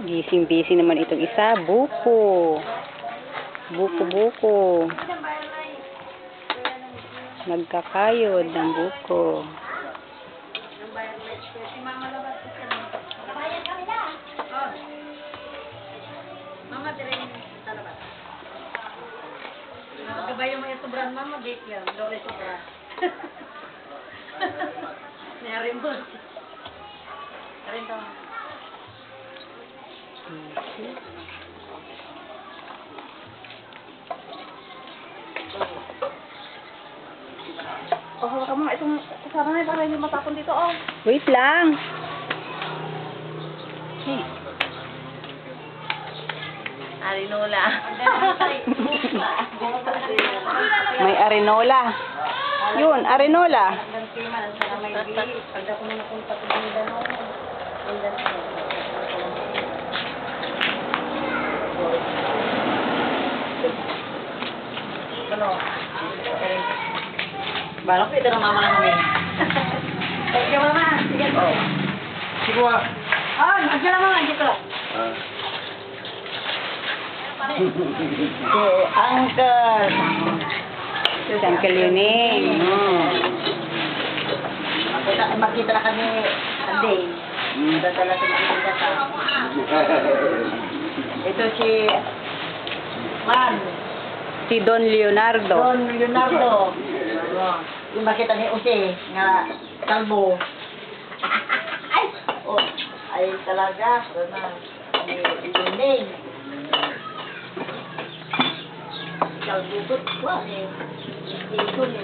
Gising-busy naman itong isa. Buko. Buko-buko. Nagkakayod ng buko. Mama, dirin sa labas. Gabayan mo yung sobrang mama, bake yan. Dole sobra. Nayari mo. Karin ka. Oh, hawakan mo itong kasama na para hindi matapon dito, oh. Wait lang. Arinola. May arenola. Yun, arenola. Balak ko ito na mama lang kami. Sige mo naman. Sige. Sige mo. Andiyan lang mama. Andiyan ko. Uncle. Si Uncle Yuning. Makita na kami. Anday. Dadala sa makikita ka. Ito si Man. Si Don Leonardo. Don Leonardo. Yung makita ni Jose nga kalbo. Ay! Oh, ay talaga. Ni Yuning. Kalbo ko kwa eh. Ito ni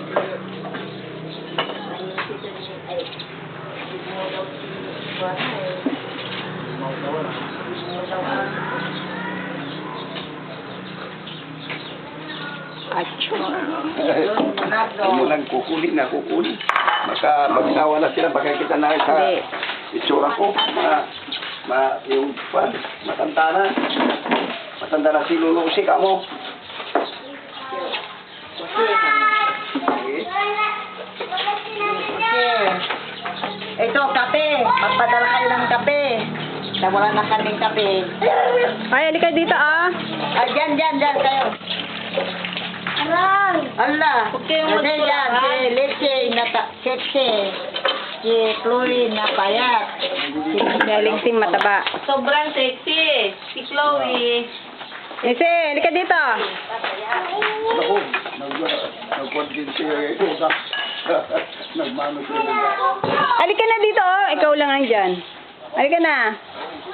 ay mo daw si kwa eh. Mo daw Acho. Ano lang kukunin na kukunin. Magsawa na sila baka kita na sa itsura ko. Yung pan, matanda na si Lolo si kamo. Ito, kape. Magpadala kayo ng kape. Wala na kaming kape. Ay, halika dito ah. Dyan kayo. Allah. Kasi yan, si Leche na Keche. Si Chloe na payat. Galing si mataba. Sobrang sexy. Si Chloe. Ese, halika dito. Ako, nag-convince siya ito. Nagmano siya. Halika na dito oh. Ikaw lang andyan. Halika na.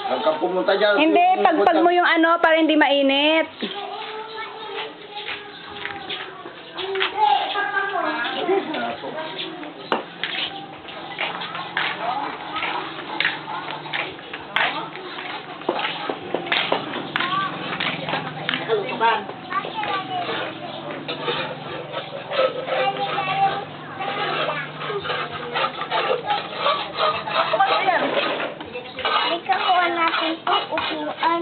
Huwag kang pumunta dyan. Hindi, pagpag mo yung ano para hindi mainit. Kalusukan. Halika kuha natin itong upuan.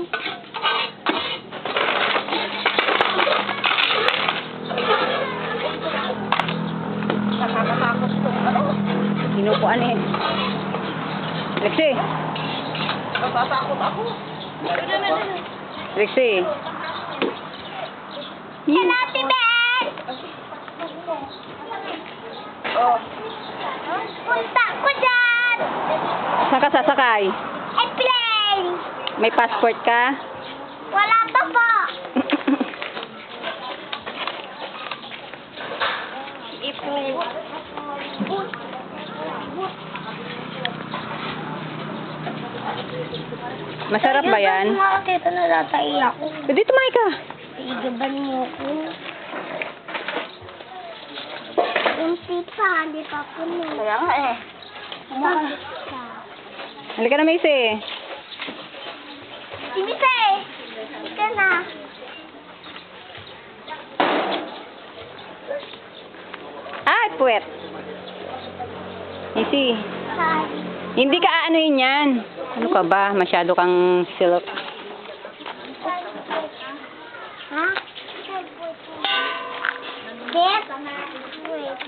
Nakakatakot itong ano. Inupuan eh. Lexi. Natatakot ako. Lexi. Yan natin, Ben! Oh. Punta ko dyan! Saan ka sasakay? Airplane! May passport ka? Wala pa po! Airplane. Masarap ba yan? Makakita na natai ako. Pwede tumayo ka. Igaban mo ko. Yung pipa, hindi pa puno. Kaya nga eh. Bakit ka? Halika na, Macy. Simise! Ika na. Ay, puwet. Macy. Hi. Hindi ka aanuhin yan. Ano ka ba? Masyado kang silk. Ha? Dip? Wait.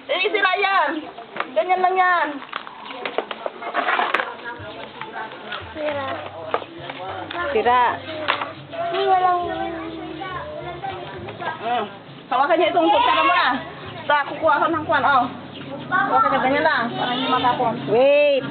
Eh, sila yan. Ganyan lang yan. Sira. Sira. Hindi walang... Hawakan niya itong kutsara mo na. Kukuha ko ng kwan, oh. Huwag ka ganyan lang, para hindi makakuha. Wait.